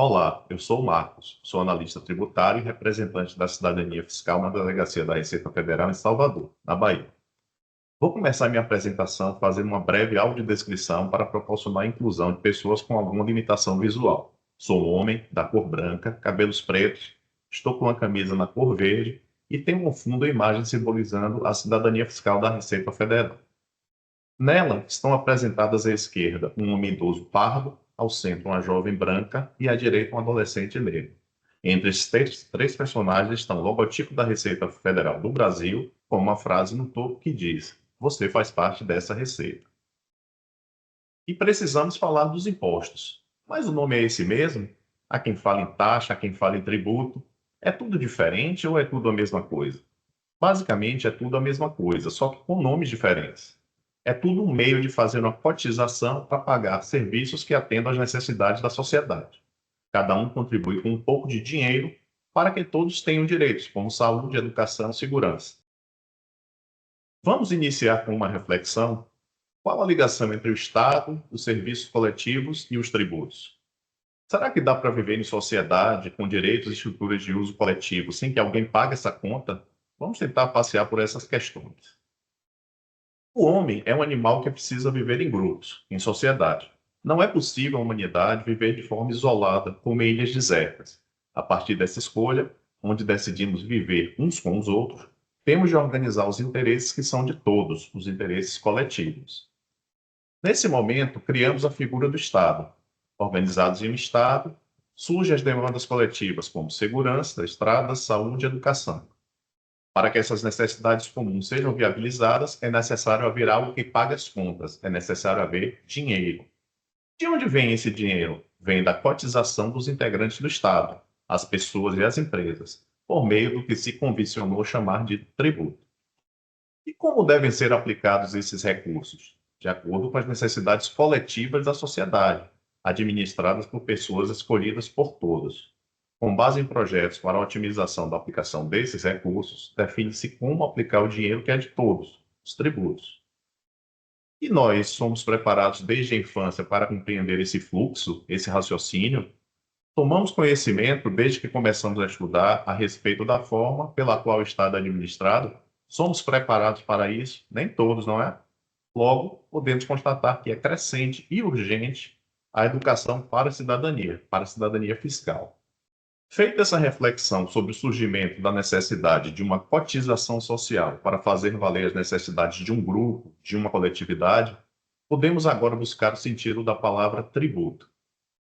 Olá, eu sou o Marcos, sou analista tributário e representante da Cidadania Fiscal na Delegacia da Receita Federal em Salvador, na Bahia. Vou começar minha apresentação fazendo uma breve audiodescrição para proporcionar a inclusão de pessoas com alguma limitação visual. Sou homem, da cor branca, cabelos pretos, estou com uma camisa na cor verde e tenho um fundo e imagem simbolizando a cidadania fiscal da Receita Federal. Nela estão apresentadas à esquerda um homem idoso pardo, ao centro uma jovem branca e à direita um adolescente negro. Entre esses três personagens estão o logotipo da Receita Federal do Brasil, com uma frase no topo que diz: "Você faz parte dessa receita". E precisamos falar dos impostos. Mas o nome é esse mesmo? Há quem fale em taxa, há quem fale em tributo. É tudo diferente ou é tudo a mesma coisa? Basicamente é tudo a mesma coisa, só que com nomes diferentes. É tudo um meio de fazer uma cotização para pagar serviços que atendam às necessidades da sociedade. Cada um contribui com um pouco de dinheiro para que todos tenham direitos, como saúde, educação e segurança. Vamos iniciar com uma reflexão. Qual a ligação entre o Estado, os serviços coletivos e os tributos? Será que dá para viver em sociedade com direitos e estruturas de uso coletivo sem que alguém pague essa conta? Vamos tentar passear por essas questões. O homem é um animal que precisa viver em grupos, em sociedade. Não é possível a humanidade viver de forma isolada, como em ilhas desertas. A partir dessa escolha, onde decidimos viver uns com os outros, temos de organizar os interesses que são de todos, os interesses coletivos. Nesse momento, criamos a figura do Estado. Organizados em um Estado, surgem as demandas coletivas como segurança, estradas, saúde e educação. Para que essas necessidades comuns sejam viabilizadas, é necessário haver algo que pague as contas, é necessário haver dinheiro. De onde vem esse dinheiro? Vem da cotização dos integrantes do Estado, as pessoas e as empresas, por meio do que se convencionou chamar de tributo. E como devem ser aplicados esses recursos? De acordo com as necessidades coletivas da sociedade, administradas por pessoas escolhidas por todos. Com base em projetos para a otimização da aplicação desses recursos, define-se como aplicar o dinheiro que é de todos, os tributos. E nós somos preparados desde a infância para compreender esse fluxo, esse raciocínio? Tomamos conhecimento desde que começamos a estudar a respeito da forma pela qual o Estado é administrado? Somos preparados para isso? Nem todos, não é? Logo, podemos constatar que é crescente e urgente a educação para a cidadania fiscal. Feita essa reflexão sobre o surgimento da necessidade de uma cotização social para fazer valer as necessidades de um grupo, de uma coletividade, podemos agora buscar o sentido da palavra tributo.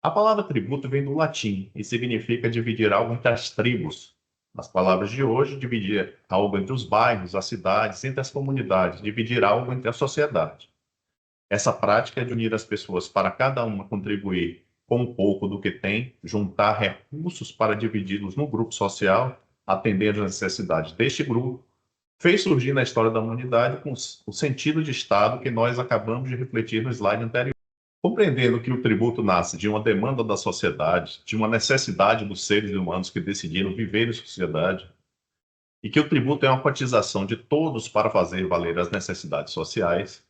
A palavra tributo vem do latim e significa dividir algo entre as tribos. Nas palavras de hoje, dividir algo entre os bairros, as cidades, entre as comunidades, dividir algo entre a sociedade. Essa prática é de unir as pessoas para cada uma contribuir com um pouco do que tem, juntar recursos para dividi-los no grupo social, atender às necessidades deste grupo, fez surgir na história da humanidade com o sentido de Estado que nós acabamos de refletir no slide anterior. Compreendendo que o tributo nasce de uma demanda da sociedade, de uma necessidade dos seres humanos que decidiram viver em sociedade, e que o tributo é uma cotização de todos para fazer valer as necessidades sociais,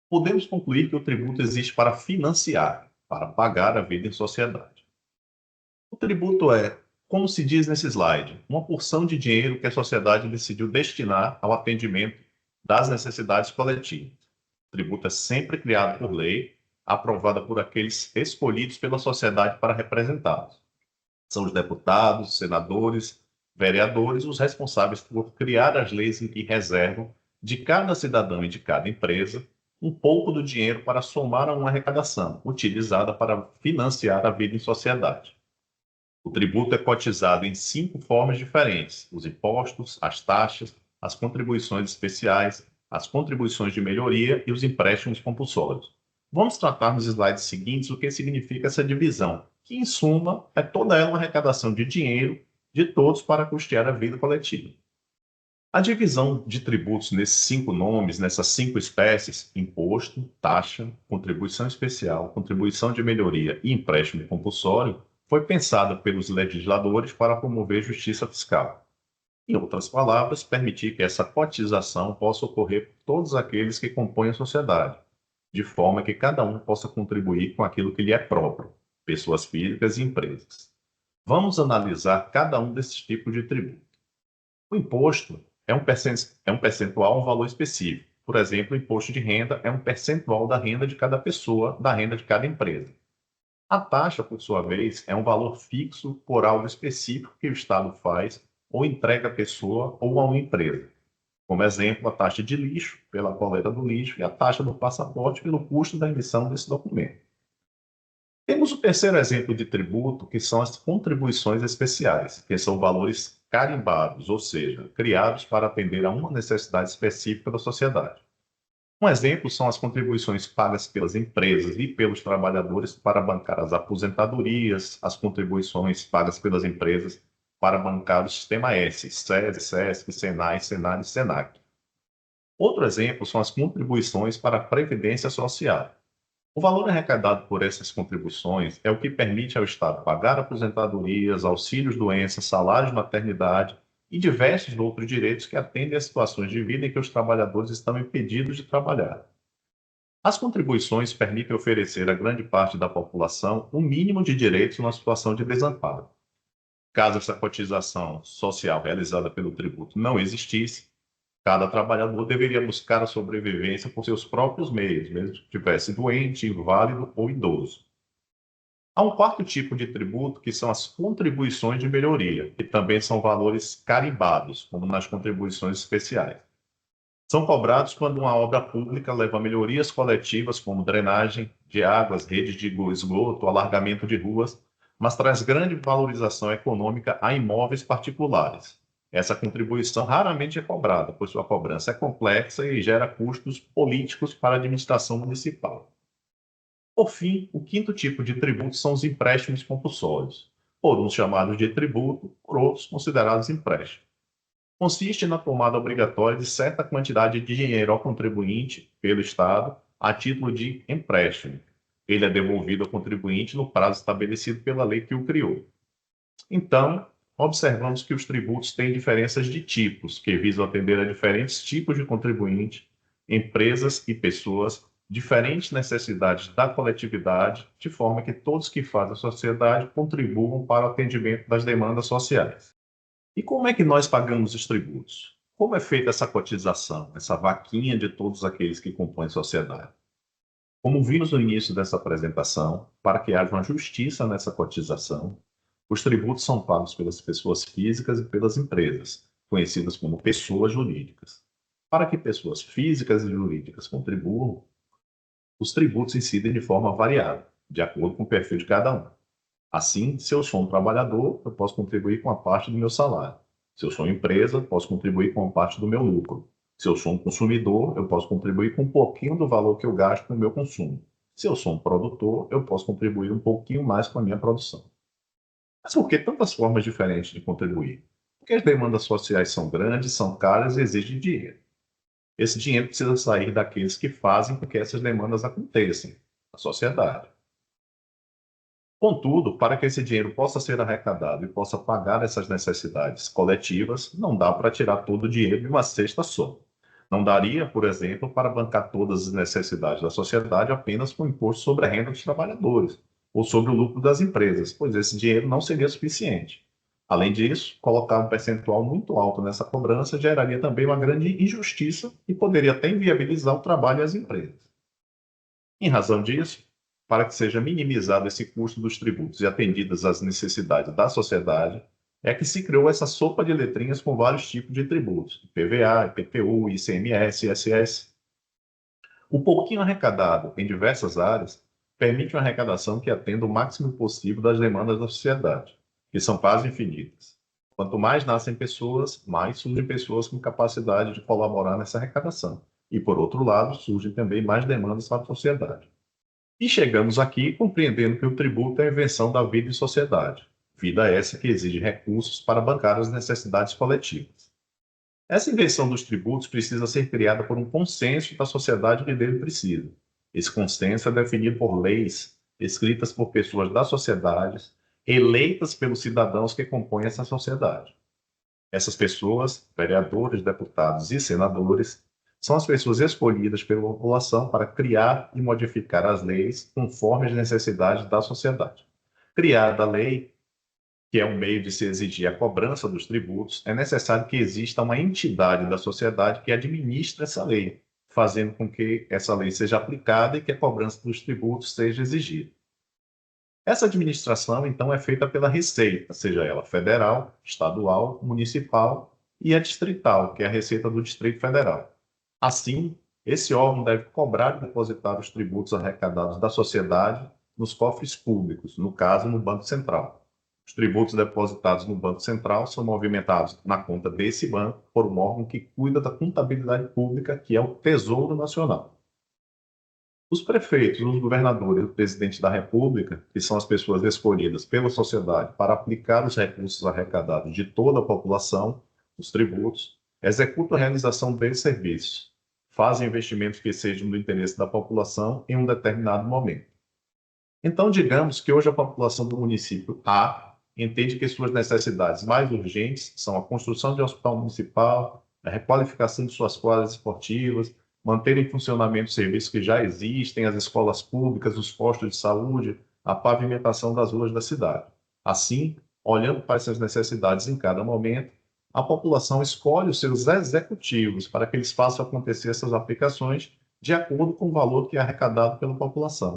podemos concluir que o tributo existe para financiar, para pagar a vida em sociedade. O tributo é, como se diz nesse slide, uma porção de dinheiro que a sociedade decidiu destinar ao atendimento das necessidades coletivas. O tributo é sempre criado por lei, aprovada por aqueles escolhidos pela sociedade para representá-los. São os deputados, senadores, vereadores os responsáveis por criar as leis em que reservam de cada cidadão e de cada empresa um pouco do dinheiro para somar a uma arrecadação, utilizada para financiar a vida em sociedade. O tributo é cotizado em 5 formas diferentes: os impostos, as taxas, as contribuições especiais, as contribuições de melhoria e os empréstimos compulsórios. Vamos tratar nos slides seguintes o que significa essa divisão, que, em suma, é toda ela uma arrecadação de dinheiro de todos para custear a vida coletiva. A divisão de tributos nesses 5 nomes, nessas 5 espécies, imposto, taxa, contribuição especial, contribuição de melhoria e empréstimo compulsório, foi pensada pelos legisladores para promover justiça fiscal. Em outras palavras, permitir que essa cotização possa ocorrer por todos aqueles que compõem a sociedade, de forma que cada um possa contribuir com aquilo que lhe é próprio, pessoas físicas e empresas. Vamos analisar cada um desses tipos de tributo. O imposto é um percentual, um valor específico. Por exemplo, o imposto de renda é um percentual da renda de cada pessoa, da renda de cada empresa. A taxa, por sua vez, é um valor fixo por algo específico que o Estado faz ou entrega à pessoa ou a uma empresa. Como exemplo, a taxa de lixo, pela coleta do lixo, e a taxa do passaporte, pelo custo da emissão desse documento. Temos o terceiro exemplo de tributo, que são as contribuições especiais, que são valores carimbados, ou seja, criados para atender a uma necessidade específica da sociedade. Um exemplo são as contribuições pagas pelas empresas e pelos trabalhadores para bancar as aposentadorias, as contribuições pagas pelas empresas para bancar o Sistema S, SESI, SESC, SENAI, SENAD e SENAC. Outro exemplo são as contribuições para a Previdência Social. O valor arrecadado por essas contribuições é o que permite ao Estado pagar aposentadorias, auxílios-doença, salários de maternidade e diversos outros direitos que atendem a situações de vida em que os trabalhadores estão impedidos de trabalhar. As contribuições permitem oferecer a grande parte da população o mínimo de direitos numa situação de desamparo. Caso essa cotização social realizada pelo tributo não existisse, cada trabalhador deveria buscar a sobrevivência por seus próprios meios, mesmo que estivesse doente, inválido ou idoso. Há um quarto tipo de tributo, que são as contribuições de melhoria, que também são valores carimbados, como nas contribuições especiais. São cobrados quando uma obra pública leva a melhorias coletivas, como drenagem de águas, redes de esgoto, alargamento de ruas, mas traz grande valorização econômica a imóveis particulares. Essa contribuição raramente é cobrada, pois sua cobrança é complexa e gera custos políticos para a administração municipal. Por fim, o quinto tipo de tributo são os empréstimos compulsórios, por uns chamados de tributo, por outros considerados empréstimos. Consiste na tomada obrigatória de certa quantidade de dinheiro ao contribuinte pelo Estado a título de empréstimo. Ele é devolvido ao contribuinte no prazo estabelecido pela lei que o criou. Então, observamos que os tributos têm diferenças de tipos, que visam atender a diferentes tipos de contribuinte, empresas e pessoas, diferentes necessidades da coletividade, de forma que todos que fazem a sociedade contribuam para o atendimento das demandas sociais. E como é que nós pagamos os tributos? Como é feita essa cotização, essa vaquinha de todos aqueles que compõem a sociedade? Como vimos no início dessa apresentação, para que haja uma justiça nessa cotização, os tributos são pagos pelas pessoas físicas e pelas empresas, conhecidas como pessoas jurídicas. Para que pessoas físicas e jurídicas contribuam, os tributos incidem de forma variável, de acordo com o perfil de cada um. Assim, se eu sou um trabalhador, eu posso contribuir com a parte do meu salário. Se eu sou uma empresa, posso contribuir com a parte do meu lucro. Se eu sou um consumidor, eu posso contribuir com um pouquinho do valor que eu gasto no meu consumo. Se eu sou um produtor, eu posso contribuir um pouquinho mais com a minha produção. Mas por que tantas formas diferentes de contribuir? Porque as demandas sociais são grandes, são caras e exigem dinheiro. Esse dinheiro precisa sair daqueles que fazem com que essas demandas aconteçam, a sociedade. Contudo, para que esse dinheiro possa ser arrecadado e possa pagar essas necessidades coletivas, não dá para tirar todo o dinheiro de uma cesta só. Não daria, por exemplo, para bancar todas as necessidades da sociedade apenas com o imposto sobre a renda dos trabalhadores ou sobre o lucro das empresas, pois esse dinheiro não seria suficiente. Além disso, colocar um percentual muito alto nessa cobrança geraria também uma grande injustiça e poderia até inviabilizar o trabalho e as empresas. Em razão disso, para que seja minimizado esse custo dos tributos e atendidas as necessidades da sociedade, é que se criou essa sopa de letrinhas com vários tipos de tributos, IPVA, IPTU, ICMS, ISS. O pouquinho arrecadado em diversas áreas permite uma arrecadação que atenda o máximo possível das demandas da sociedade, que são quase infinitas. Quanto mais nascem pessoas, mais surgem pessoas com capacidade de colaborar nessa arrecadação. E, por outro lado, surgem também mais demandas para a sociedade. E chegamos aqui compreendendo que o tributo é a invenção da vida em sociedade, vida essa que exige recursos para bancar as necessidades coletivas. Essa invenção dos tributos precisa ser criada por um consenso da sociedade que dele precisa. Esse consenso é definido por leis escritas por pessoas da sociedade, eleitas pelos cidadãos que compõem essa sociedade. Essas pessoas, vereadores, deputados e senadores, são as pessoas escolhidas pela população para criar e modificar as leis conforme as necessidades da sociedade. Criada a lei, que é um meio de se exigir a cobrança dos tributos, é necessário que exista uma entidade da sociedade que administre essa lei, fazendo com que essa lei seja aplicada e que a cobrança dos tributos seja exigida. Essa administração, então, é feita pela Receita, seja ela federal, estadual, municipal e a distrital, que é a Receita do Distrito Federal. Assim, esse órgão deve cobrar e depositar os tributos arrecadados da sociedade nos cofres públicos, no caso, no Banco Central. Os tributos depositados no Banco Central são movimentados na conta desse banco por um órgão que cuida da contabilidade pública, que é o Tesouro Nacional. Os prefeitos, os governadores e o presidente da República, que são as pessoas escolhidas pela sociedade para aplicar os recursos arrecadados de toda a população, os tributos, executam a realização desses serviços, fazem investimentos que sejam do interesse da população em um determinado momento. Então, digamos que hoje a população do município A entende que suas necessidades mais urgentes são a construção de um hospital municipal, a requalificação de suas quadras esportivas, manter em funcionamento serviços que já existem, as escolas públicas, os postos de saúde, a pavimentação das ruas da cidade. Assim, olhando para essas necessidades em cada momento, a população escolhe os seus executivos para que eles façam acontecer essas aplicações de acordo com o valor que é arrecadado pela população.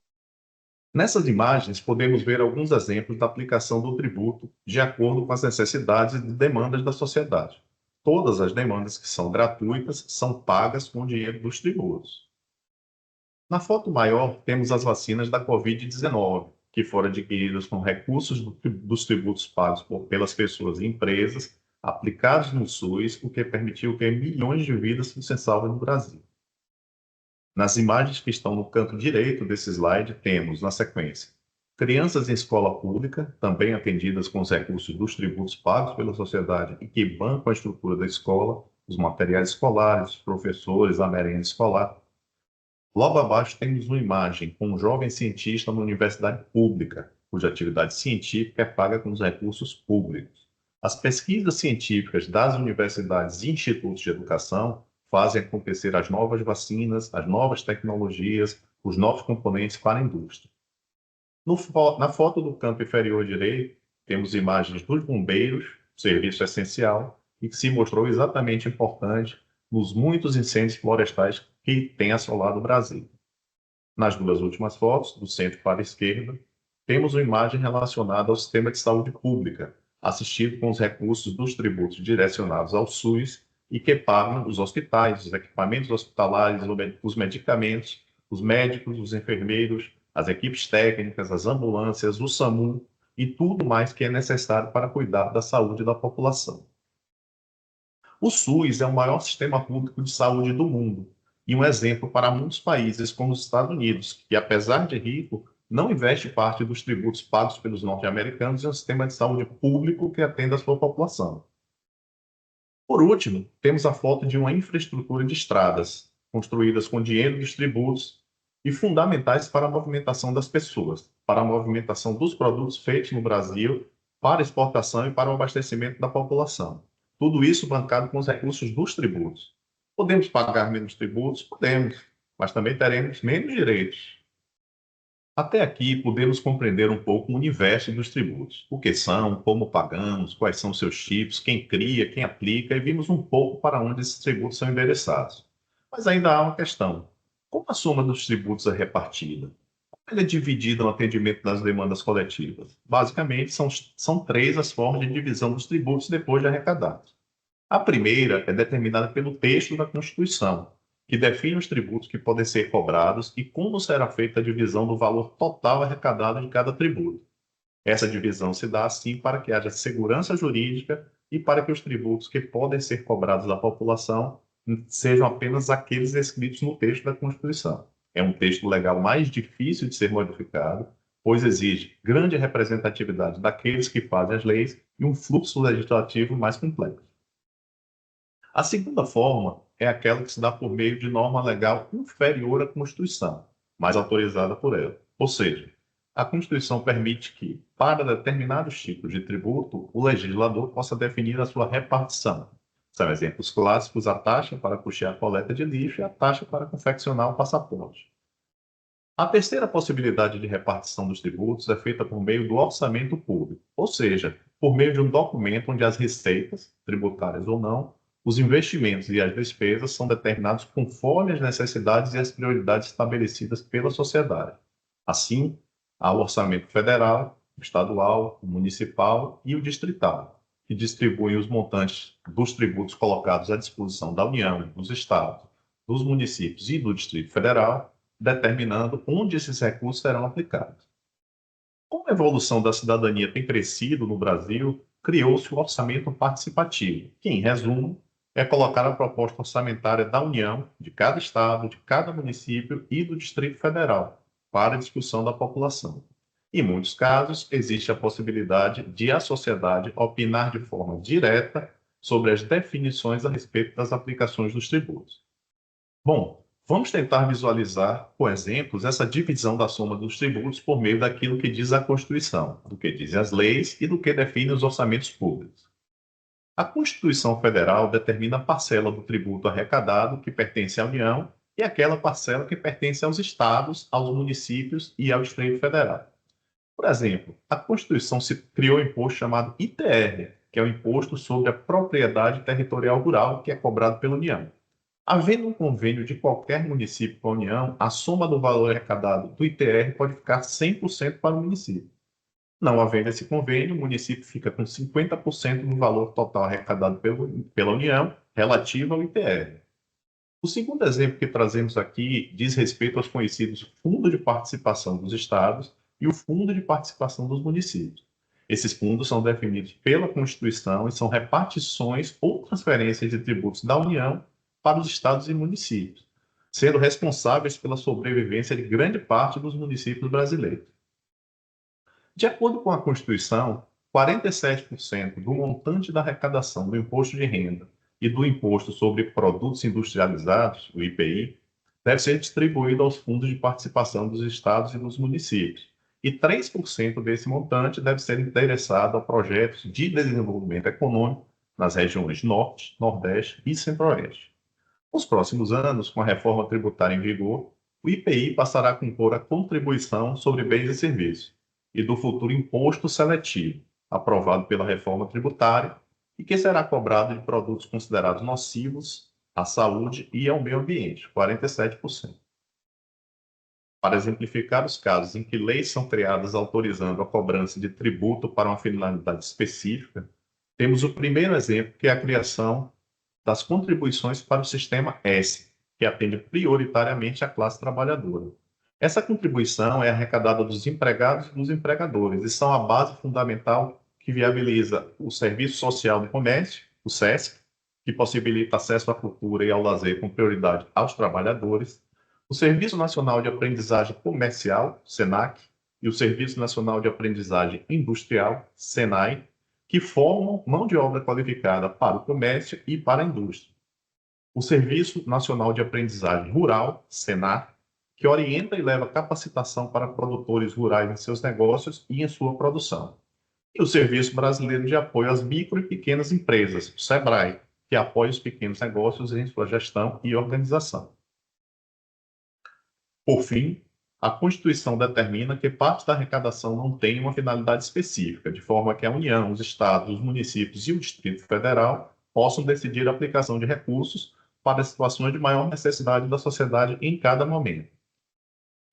Nessas imagens, podemos ver alguns exemplos da aplicação do tributo de acordo com as necessidades e demandas da sociedade. Todas as demandas que são gratuitas são pagas com o dinheiro dos tributos. Na foto maior, temos as vacinas da Covid-19, que foram adquiridas com recursos dos tributos pagos pelas pessoas e empresas, aplicados no SUS, o que permitiu que milhões de vidas fossem salvas no Brasil. Nas imagens que estão no canto direito desse slide, temos, na sequência, crianças em escola pública, também atendidas com os recursos dos tributos pagos pela sociedade e que bancam a estrutura da escola, os materiais escolares, os professores, a merenda escolar. Logo abaixo temos uma imagem com um jovem cientista na universidade pública, cuja atividade científica é paga com os recursos públicos. As pesquisas científicas das universidades e institutos de educação fazem acontecer as novas vacinas, as novas tecnologias, os novos componentes para a indústria. Na foto do canto inferior direito, temos imagens dos bombeiros, serviço essencial, e que se mostrou exatamente importante nos muitos incêndios florestais que têm assolado o Brasil. Nas duas últimas fotos, do centro para a esquerda, temos uma imagem relacionada ao sistema de saúde pública, assistido com os recursos dos tributos direcionados ao SUS e que pagam os hospitais, os equipamentos hospitalares, os medicamentos, os médicos, os enfermeiros, as equipes técnicas, as ambulâncias, o SAMU e tudo mais que é necessário para cuidar da saúde da população. O SUS é o maior sistema público de saúde do mundo e um exemplo para muitos países, como os Estados Unidos, que, apesar de rico, não investe parte dos tributos pagos pelos norte-americanos em um sistema de saúde público que atenda a sua população. Por último, temos a foto de uma infraestrutura de estradas, construídas com dinheiro dos tributos e fundamentais para a movimentação das pessoas, para a movimentação dos produtos feitos no Brasil, para exportação e para o abastecimento da população. Tudo isso bancado com os recursos dos tributos. Podemos pagar menos tributos? Podemos, mas também teremos menos direitos. Até aqui, podemos compreender um pouco o universo dos tributos. O que são, como pagamos, quais são seus tipos, quem cria, quem aplica, e vimos um pouco para onde esses tributos são endereçados. Mas ainda há uma questão. Como a soma dos tributos é repartida? Como ela é dividida no atendimento das demandas coletivas? Basicamente, são três as formas de divisão dos tributos depois de arrecadados. A primeira é determinada pelo texto da Constituição, que define os tributos que podem ser cobrados e como será feita a divisão do valor total arrecadado de cada tributo. Essa divisão se dá assim para que haja segurança jurídica e para que os tributos que podem ser cobrados da população sejam apenas aqueles escritos no texto da Constituição. É um texto legal mais difícil de ser modificado, pois exige grande representatividade daqueles que fazem as leis e um fluxo legislativo mais complexo. A segunda forma é aquela que se dá por meio de norma legal inferior à Constituição, mas autorizada por ela. Ou seja, a Constituição permite que, para determinados tipos de tributo, o legislador possa definir a sua repartição. São exemplos clássicos a taxa para custear a coleta de lixo e a taxa para confeccionar o passaporte. A terceira possibilidade de repartição dos tributos é feita por meio do orçamento público, ou seja, por meio de um documento onde as receitas, tributárias ou não, os investimentos e as despesas são determinados conforme as necessidades e as prioridades estabelecidas pela sociedade. Assim, há o orçamento federal, o estadual, o municipal e o distrital, que distribuem os montantes dos tributos colocados à disposição da União, dos estados, dos municípios e do Distrito Federal, determinando onde esses recursos serão aplicados. Como a evolução da cidadania tem crescido no Brasil, criou-se o orçamento participativo, que, em resumo, é colocar a proposta orçamentária da União, de cada estado, de cada município e do Distrito Federal, para a discussão da população. Em muitos casos, existe a possibilidade de a sociedade opinar de forma direta sobre as definições a respeito das aplicações dos tributos. Bom, vamos tentar visualizar, com exemplos, essa divisão da soma dos tributos por meio daquilo que diz a Constituição, do que dizem as leis e do que define os orçamentos públicos. A Constituição Federal determina a parcela do tributo arrecadado que pertence à União e aquela parcela que pertence aos estados, aos municípios e ao Distrito Federal. Por exemplo, a Constituição se criou um imposto chamado ITR, que é o Imposto sobre a Propriedade Territorial Rural, que é cobrado pela União. Havendo um convênio de qualquer município com a União, a soma do valor arrecadado do ITR pode ficar 100% para o município. Não havendo esse convênio, o município fica com 50% do valor total arrecadado pela União relativo ao ITR. O segundo exemplo que trazemos aqui diz respeito aos conhecidos Fundo de Participação dos Estados e o Fundo de Participação dos Municípios. Esses fundos são definidos pela Constituição e são repartições ou transferências de tributos da União para os estados e municípios, sendo responsáveis pela sobrevivência de grande parte dos municípios brasileiros. De acordo com a Constituição, 47% do montante da arrecadação do imposto de renda e do imposto sobre produtos industrializados, o IPI, deve ser distribuído aos fundos de participação dos estados e dos municípios, e 3% desse montante deve ser endereçado a projetos de desenvolvimento econômico nas regiões Norte, Nordeste e Centro-Oeste. Nos próximos anos, com a reforma tributária em vigor, o IPI passará a compor a contribuição sobre bens e serviços e do futuro imposto seletivo, aprovado pela reforma tributária, e que será cobrado de produtos considerados nocivos à saúde e ao meio ambiente, 47%. Para exemplificar os casos em que leis são criadas autorizando a cobrança de tributo para uma finalidade específica, temos o primeiro exemplo, que é a criação das contribuições para o sistema S, que atende prioritariamente à classe trabalhadora. Essa contribuição é arrecadada dos empregados e dos empregadores e são a base fundamental que viabiliza o Serviço Social do Comércio, o SESC, que possibilita acesso à cultura e ao lazer com prioridade aos trabalhadores, o Serviço Nacional de Aprendizagem Comercial, SENAC, e o Serviço Nacional de Aprendizagem Industrial, SENAI, que formam mão de obra qualificada para o comércio e para a indústria. O Serviço Nacional de Aprendizagem Rural, SENAR, que orienta e leva capacitação para produtores rurais em seus negócios e em sua produção. E o Serviço Brasileiro de Apoio às Micro e Pequenas Empresas, o SEBRAE, que apoia os pequenos negócios em sua gestão e organização. Por fim, a Constituição determina que parte da arrecadação não tem uma finalidade específica, de forma que a União, os estados, os municípios e o Distrito Federal possam decidir a aplicação de recursos para situações de maior necessidade da sociedade em cada momento.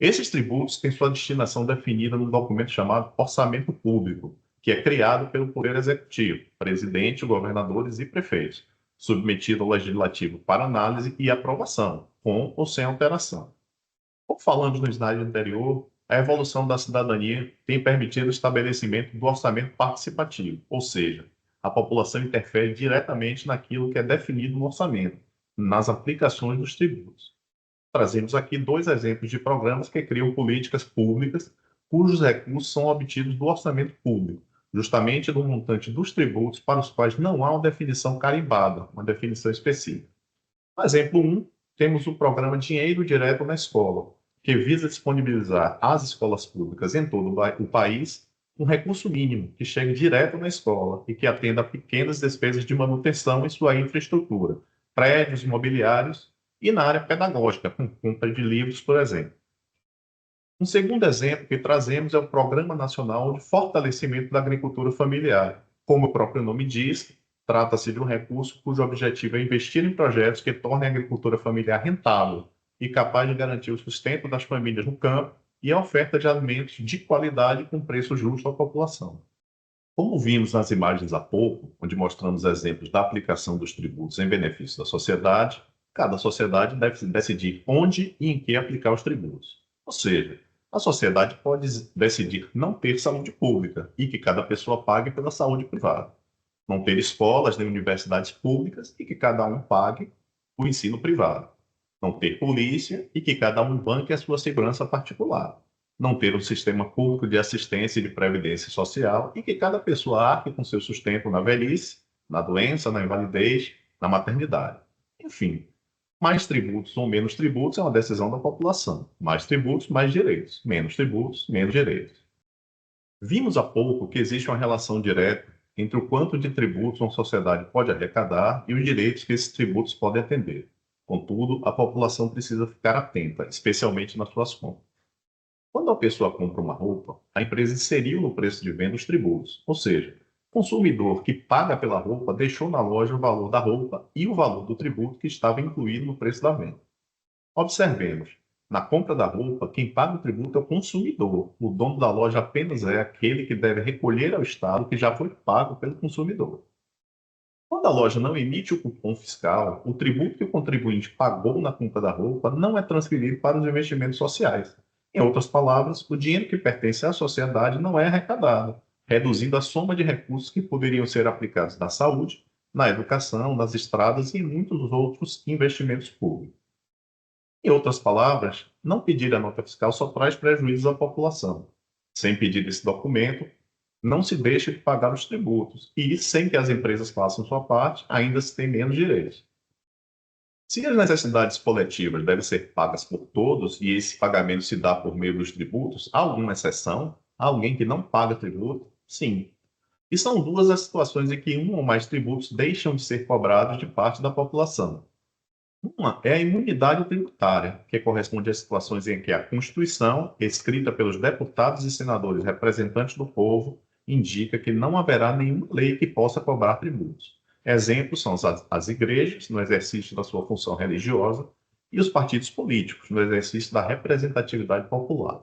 Esses tributos têm sua destinação definida no documento chamado Orçamento Público, que é criado pelo Poder Executivo, presidente, governadores e prefeitos, submetido ao Legislativo para análise e aprovação, com ou sem alteração. Como falamos no slide anterior, a evolução da cidadania tem permitido o estabelecimento do orçamento participativo, ou seja, a população interfere diretamente naquilo que é definido no orçamento, nas aplicações dos tributos. Trazemos aqui dois exemplos de programas que criam políticas públicas cujos recursos são obtidos do orçamento público, justamente do montante dos tributos para os quais não há uma definição carimbada, uma definição específica. No exemplo 1, temos o programa Dinheiro Direto na Escola, que visa disponibilizar às escolas públicas em todo o país um recurso mínimo que chegue direto na escola e que atenda a pequenas despesas de manutenção em sua infraestrutura, prédios imobiliários e na área pedagógica, com compra de livros, por exemplo. Um segundo exemplo que trazemos é o Programa Nacional de Fortalecimento da Agricultura Familiar. Como o próprio nome diz, trata-se de um recurso cujo objetivo é investir em projetos que tornem a agricultura familiar rentável e capaz de garantir o sustento das famílias no campo e a oferta de alimentos de qualidade com preço justo à população. Como vimos nas imagens há pouco, onde mostramos exemplos da aplicação dos tributos em benefício da sociedade, cada sociedade deve decidir onde e em que aplicar os tributos. Ou seja, a sociedade pode decidir não ter saúde pública e que cada pessoa pague pela saúde privada. Não ter escolas nem universidades públicas e que cada um pague o ensino privado. Não ter polícia e que cada um banque a sua segurança particular. Não ter um sistema público de assistência e de previdência social e que cada pessoa arque com seu sustento na velhice, na doença, na invalidez, na maternidade. Enfim, mais tributos ou menos tributos é uma decisão da população. Mais tributos, mais direitos. Menos tributos, menos direitos. Vimos há pouco que existe uma relação direta entre o quanto de tributos uma sociedade pode arrecadar e os direitos que esses tributos podem atender. Contudo, a população precisa ficar atenta, especialmente nas suas compras. Quando a pessoa compra uma roupa, a empresa inseriu no preço de venda os tributos, ou seja, o consumidor que paga pela roupa deixou na loja o valor da roupa e o valor do tributo que estava incluído no preço da venda. Observemos, na compra da roupa, quem paga o tributo é o consumidor. O dono da loja apenas é aquele que deve recolher ao Estado que já foi pago pelo consumidor. Quando a loja não emite o cupom fiscal, o tributo que o contribuinte pagou na compra da roupa não é transferido para os investimentos sociais. Em outras palavras, o dinheiro que pertence à sociedade não é arrecadado, reduzindo a soma de recursos que poderiam ser aplicados na saúde, na educação, nas estradas e em muitos outros investimentos públicos. Em outras palavras, não pedir a nota fiscal só traz prejuízos à população. Sem pedir esse documento, não se deixa de pagar os tributos e, sem que as empresas façam sua parte, ainda se tem menos direitos. Se as necessidades coletivas devem ser pagas por todos e esse pagamento se dá por meio dos tributos, há alguma exceção? Há alguém que não paga tributo? Sim. E são duas as situações em que um ou mais tributos deixam de ser cobrados de parte da população. Uma é a imunidade tributária, que corresponde às situações em que a Constituição, escrita pelos deputados e senadores representantes do povo, indica que não haverá nenhuma lei que possa cobrar tributos. Exemplos são as igrejas, no exercício da sua função religiosa, e os partidos políticos, no exercício da representatividade popular.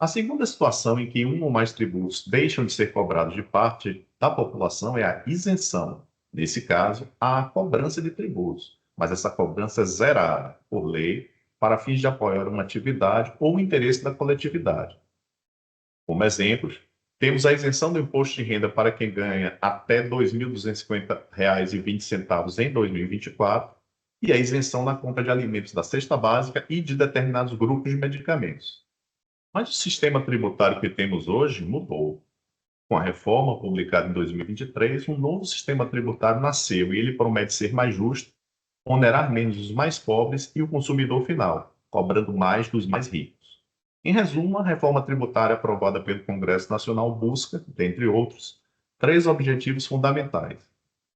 A segunda situação em que um ou mais tributos deixam de ser cobrados de parte da população é a isenção. Nesse caso, há a cobrança de tributos, mas essa cobrança é zerada, por lei, para fins de apoiar uma atividade ou o interesse da coletividade. Como exemplos, temos a isenção do imposto de renda para quem ganha até R$ 2.250,20 em 2024 e a isenção na compra de alimentos da cesta básica e de determinados grupos de medicamentos. Mas o sistema tributário que temos hoje mudou. Com a reforma publicada em 2023, um novo sistema tributário nasceu e ele promete ser mais justo, onerar menos os mais pobres e o consumidor final, cobrando mais dos mais ricos. Em resumo, a reforma tributária aprovada pelo Congresso Nacional busca, dentre outros, três objetivos fundamentais.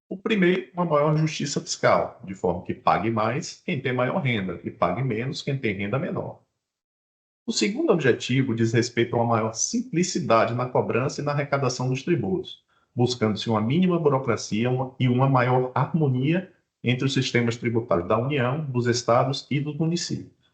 O primeiro, uma maior justiça fiscal, de forma que pague mais quem tem maior renda e pague menos quem tem renda menor. O segundo objetivo diz respeito a uma maior simplicidade na cobrança e na arrecadação dos tributos, buscando-se uma mínima burocracia e uma maior harmonia entre os sistemas tributários da União, dos estados e dos municípios.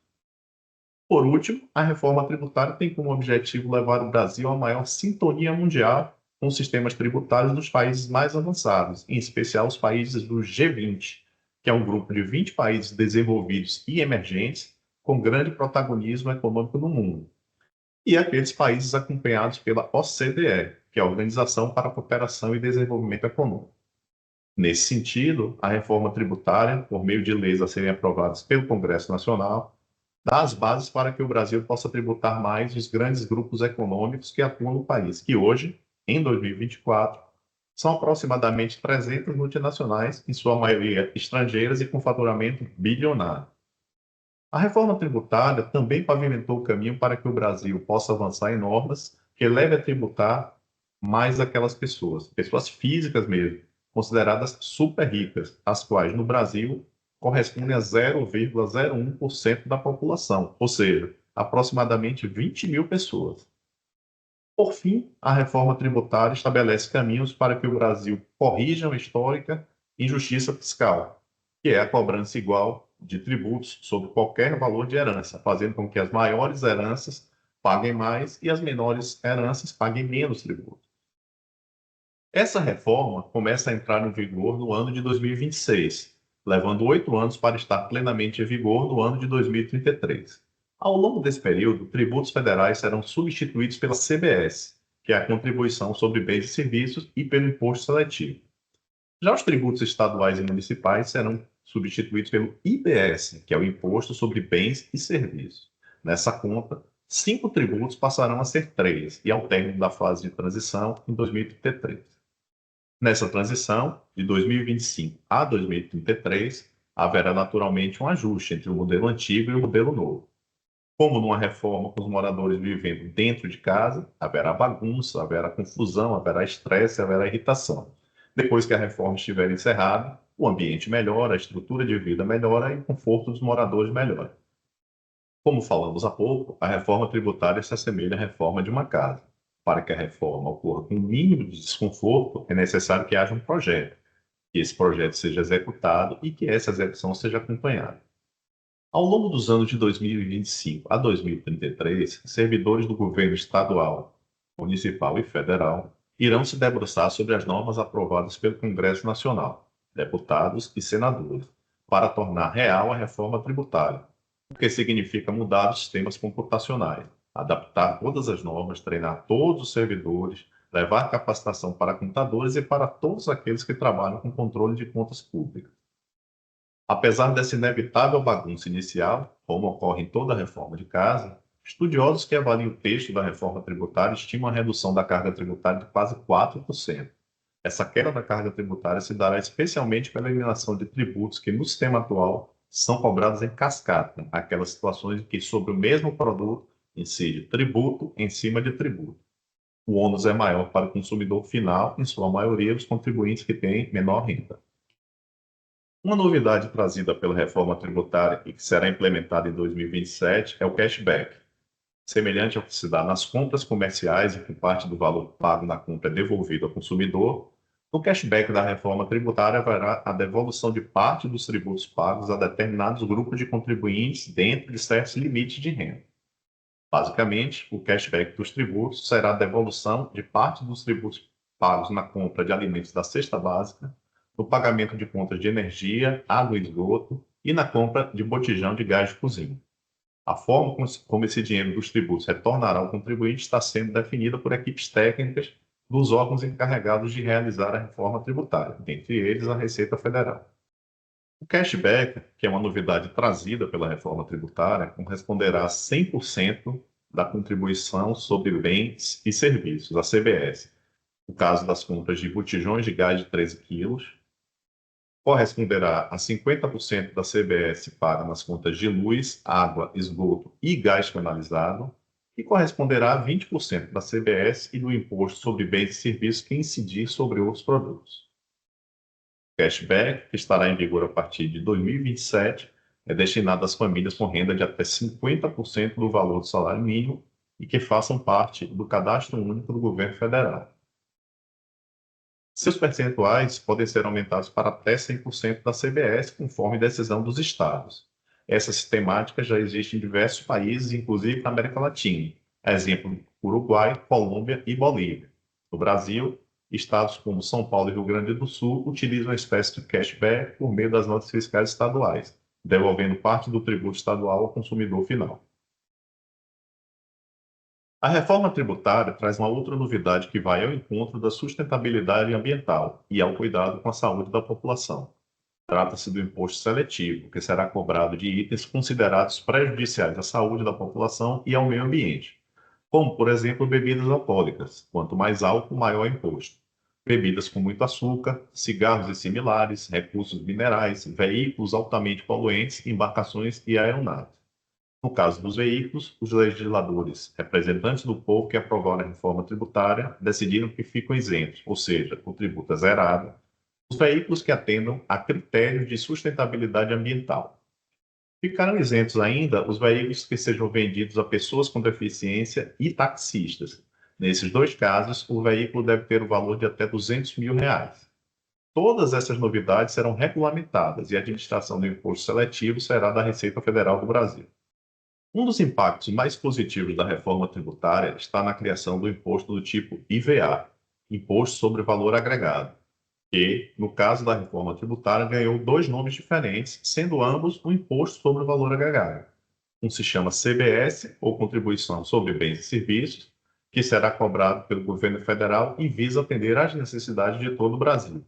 Por último, a reforma tributária tem como objetivo levar o Brasil a maior sintonia mundial com os sistemas tributários dos países mais avançados, em especial os países do G20, que é um grupo de 20 países desenvolvidos e emergentes com grande protagonismo econômico no mundo, e aqueles países acompanhados pela OCDE, que é a Organização para a Cooperação e Desenvolvimento Econômico. Nesse sentido, a reforma tributária, por meio de leis a serem aprovadas pelo Congresso Nacional, dá as bases para que o Brasil possa tributar mais os grandes grupos econômicos que atuam no país, que hoje, em 2024, são aproximadamente 300 multinacionais, em sua maioria estrangeiras e com faturamento bilionário. A reforma tributária também pavimentou o caminho para que o Brasil possa avançar em normas que leve a tributar mais aquelas pessoas, pessoas físicas mesmo, consideradas super ricas, as quais no Brasil correspondem a 0,01% da população, ou seja, aproximadamente 20 mil pessoas. Por fim, a reforma tributária estabelece caminhos para que o Brasil corrija uma histórica injustiça fiscal, que é a cobrança igual de tributos sobre qualquer valor de herança, fazendo com que as maiores heranças paguem mais e as menores heranças paguem menos tributos. Essa reforma começa a entrar em vigor no ano de 2026, levando 8 anos para estar plenamente em vigor no ano de 2033. Ao longo desse período, tributos federais serão substituídos pela CBS, que é a Contribuição sobre Bens e Serviços, e pelo Imposto Seletivo. Já os tributos estaduais e municipais serão substituídos pelo IBS, que é o Imposto sobre Bens e Serviços. Nessa conta, 5 tributos passarão a ser 3, e ao término da fase de transição, em 2033. Nessa transição, de 2025 a 2033, haverá naturalmente um ajuste entre o modelo antigo e o modelo novo. Como numa reforma com os moradores vivendo dentro de casa, haverá bagunça, haverá confusão, haverá estresse, haverá irritação. Depois que a reforma estiver encerrada, o ambiente melhora, a estrutura de vida melhora e o conforto dos moradores melhora. Como falamos há pouco, a reforma tributária se assemelha à reforma de uma casa. Para que a reforma ocorra com o mínimo de desconforto, é necessário que haja um projeto, que esse projeto seja executado e que essa execução seja acompanhada. Ao longo dos anos de 2025 a 2033, servidores do governo estadual, municipal e federal irão se debruçar sobre as normas aprovadas pelo Congresso Nacional, deputados e senadores, para tornar real a reforma tributária, o que significa mudar os sistemas computacionais, adaptar todas as normas, treinar todos os servidores, levar capacitação para contadores e para todos aqueles que trabalham com controle de contas públicas. Apesar dessa inevitável bagunça inicial, como ocorre em toda reforma de casa, estudiosos que avaliam o texto da reforma tributária estimam a redução da carga tributária de quase 4%. Essa queda da carga tributária se dará especialmente pela eliminação de tributos que, no sistema atual, são cobrados em cascata, aquelas situações em que, sobre o mesmo produto, incide tributo em cima de tributo. O ônus é maior para o consumidor final, em sua maioria, os contribuintes que têm menor renda. Uma novidade trazida pela reforma tributária e que será implementada em 2027 é o cashback. Semelhante ao que se dá nas compras comerciais e que parte do valor pago na compra é devolvido ao consumidor, no cashback da reforma tributária haverá a devolução de parte dos tributos pagos a determinados grupos de contribuintes dentro de certos limites de renda. Basicamente, o cashback dos tributos será a devolução de parte dos tributos pagos na compra de alimentos da cesta básica, no pagamento de contas de energia, água e esgoto e na compra de botijão de gás de cozinha. A forma como esse dinheiro dos tributos retornará ao contribuinte está sendo definida por equipes técnicas dos órgãos encarregados de realizar a reforma tributária, dentre eles a Receita Federal. O cashback, que é uma novidade trazida pela reforma tributária, corresponderá a 100% da contribuição sobre bens e serviços, a CBS. No caso das compras de botijões de gás de 13 quilos, corresponderá a 50% da CBS paga nas contas de luz, água, esgoto e gás canalizado, e corresponderá a 20% da CBS e do Imposto sobre Bens e Serviços que incidir sobre outros produtos. O cashback, que estará em vigor a partir de 2027, é destinado às famílias com renda de até 50% do valor do salário mínimo e que façam parte do Cadastro Único do Governo Federal. Seus percentuais podem ser aumentados para até 100% da CBS, conforme decisão dos estados. Essa sistemática já existe em diversos países, inclusive na América Latina. Exemplo, Uruguai, Colômbia e Bolívia. No Brasil, estados como São Paulo e Rio Grande do Sul utilizam uma espécie de cashback por meio das notas fiscais estaduais, devolvendo parte do tributo estadual ao consumidor final. A reforma tributária traz uma outra novidade que vai ao encontro da sustentabilidade ambiental e ao cuidado com a saúde da população. Trata-se do imposto seletivo, que será cobrado de itens considerados prejudiciais à saúde da população e ao meio ambiente, como, por exemplo, bebidas alcoólicas. Quanto mais álcool, maior o imposto. Bebidas com muito açúcar, cigarros e similares, recursos minerais, veículos altamente poluentes, embarcações e aeronaves. No caso dos veículos, os legisladores, representantes do povo que aprovaram a reforma tributária, decidiram que ficam isentos, ou seja, o tributo é zerado, os veículos que atendam a critérios de sustentabilidade ambiental. Ficarão isentos ainda os veículos que sejam vendidos a pessoas com deficiência e taxistas. Nesses dois casos, o veículo deve ter o valor de até R$ 200 mil. Todas essas novidades serão regulamentadas e a administração do imposto seletivo será da Receita Federal do Brasil. Um dos impactos mais positivos da reforma tributária está na criação do imposto do tipo IVA, Imposto sobre Valor Agregado, que, no caso da reforma tributária, ganhou dois nomes diferentes, sendo ambos o Imposto sobre o Valor Agregado. Um se chama CBS, ou Contribuição sobre Bens e Serviços, que será cobrado pelo governo federal e visa atender às necessidades de todo o Brasil.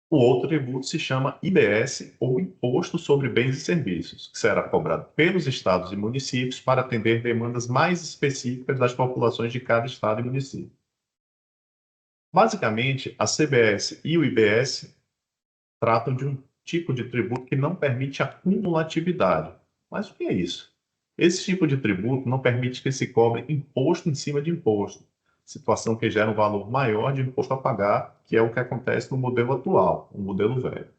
O outro tributo se chama IBS, ou Imposto sobre Bens e Serviços, que será cobrado pelos estados e municípios para atender demandas mais específicas das populações de cada estado e município. Basicamente, a CBS e o IBS tratam de um tipo de tributo que não permite a cumulatividade. Mas o que é isso? Esse tipo de tributo não permite que se cobre imposto em cima de imposto, situação que gera um valor maior de imposto a pagar, que é o que acontece no modelo atual, o modelo velho.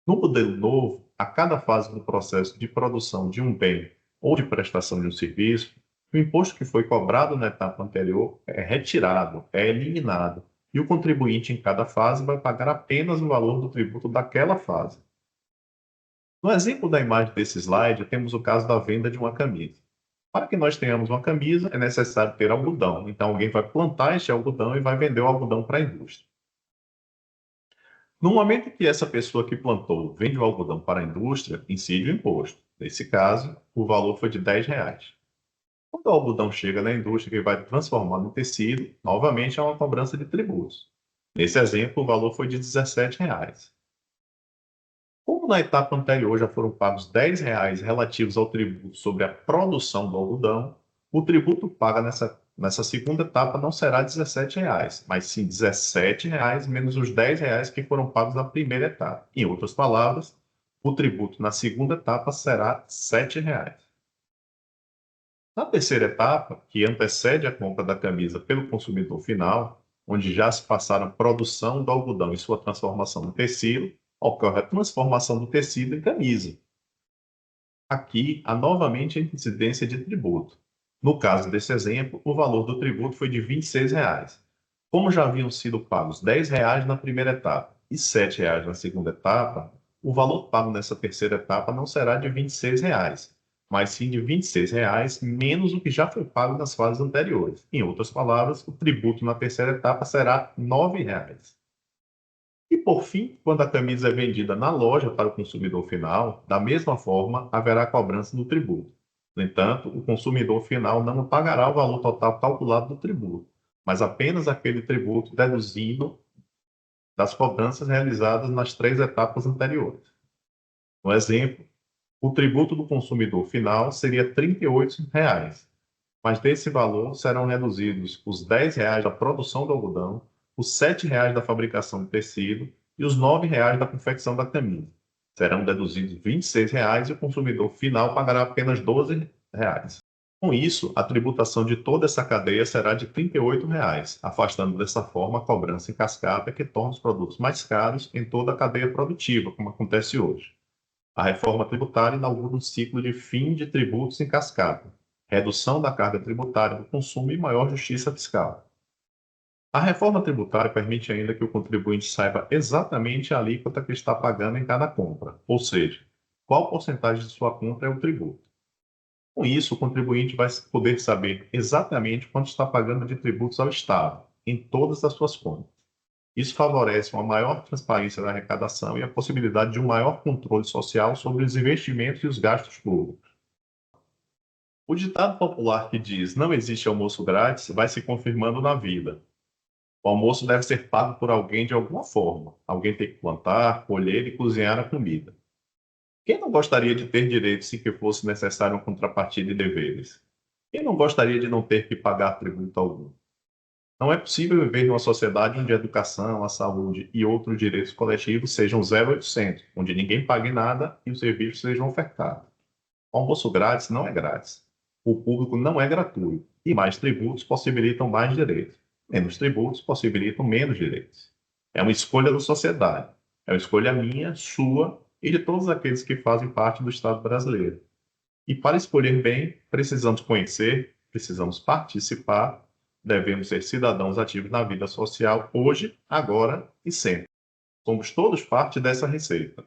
No modelo novo, a cada fase do processo de produção de um bem ou de prestação de um serviço, o imposto que foi cobrado na etapa anterior é retirado, é eliminado, e o contribuinte em cada fase vai pagar apenas o valor do tributo daquela fase. No exemplo da imagem desse slide, temos o caso da venda de uma camisa. Para que nós tenhamos uma camisa, é necessário ter algodão. Então, alguém vai plantar este algodão e vai vender o algodão para a indústria. No momento que essa pessoa que plantou vende o algodão para a indústria, incide o imposto. Nesse caso, o valor foi de R$ 10. Quando o algodão chega na indústria que vai transformar no tecido, novamente há uma cobrança de tributos. Nesse exemplo, o valor foi de R$ 17. Como na etapa anterior já foram pagos R$ 10 relativos ao tributo sobre a produção do algodão, o tributo pago nessa segunda etapa não será R$ 17, mas sim R$ 17 menos os R$ 10 que foram pagos na primeira etapa. Em outras palavras, o tributo na segunda etapa será R$ 7. Na terceira etapa, que antecede a compra da camisa pelo consumidor final, onde já se passaram a produção do algodão e sua transformação no tecido, ocorre a transformação do tecido em camisa. Aqui há novamente a incidência de tributo. No caso desse exemplo, o valor do tributo foi de R$ 26. Como já haviam sido pagos R$ 10 na primeira etapa e R$ 7 na segunda etapa, o valor pago nessa terceira etapa não será de R$ 26, mas sim de R$ 26 menos o que já foi pago nas fases anteriores. Em outras palavras, o tributo na terceira etapa será R$ 9. E, por fim, quando a camisa é vendida na loja para o consumidor final, da mesma forma, haverá cobrança do tributo. No entanto, o consumidor final não pagará o valor total calculado do tributo, mas apenas aquele tributo deduzido das cobranças realizadas nas três etapas anteriores. No exemplo, o tributo do consumidor final seria R$ 38, mas desse valor serão reduzidos os R$ 10 da produção do algodão, os R$ 7 da fabricação do tecido e os R$ 9 da confecção da camisa. Serão deduzidos R$ 26 e o consumidor final pagará apenas R$ 12. Com isso, a tributação de toda essa cadeia será de R$ 38, afastando dessa forma a cobrança em cascata que torna os produtos mais caros em toda a cadeia produtiva, como acontece hoje. A reforma tributária inaugura um ciclo de fim de tributos em cascata, redução da carga tributária do consumo e maior justiça fiscal. A reforma tributária permite ainda que o contribuinte saiba exatamente a alíquota que está pagando em cada compra, ou seja, qual porcentagem de sua compra é o tributo. Com isso, o contribuinte vai poder saber exatamente quanto está pagando de tributos ao Estado, em todas as suas compras. Isso favorece uma maior transparência da arrecadação e a possibilidade de um maior controle social sobre os investimentos e os gastos públicos. O ditado popular que diz "não existe almoço grátis" vai se confirmando na vida. O almoço deve ser pago por alguém de alguma forma. Alguém tem que plantar, colher e cozinhar a comida. Quem não gostaria de ter direitos sem que fosse necessário uma contrapartida e deveres? Quem não gostaria de não ter que pagar tributo algum? Não é possível viver numa sociedade onde a educação, a saúde e outros direitos coletivos sejam 0800, onde ninguém pague nada e os serviços sejam ofertados. O almoço grátis não é grátis. O público não é gratuito. E mais tributos possibilitam mais direitos. Menos tributos possibilitam menos direitos. É uma escolha da sociedade. É uma escolha minha, sua e de todos aqueles que fazem parte do Estado brasileiro. E para escolher bem, precisamos conhecer, precisamos participar, devemos ser cidadãos ativos na vida social hoje, agora e sempre. Somos todos parte dessa receita.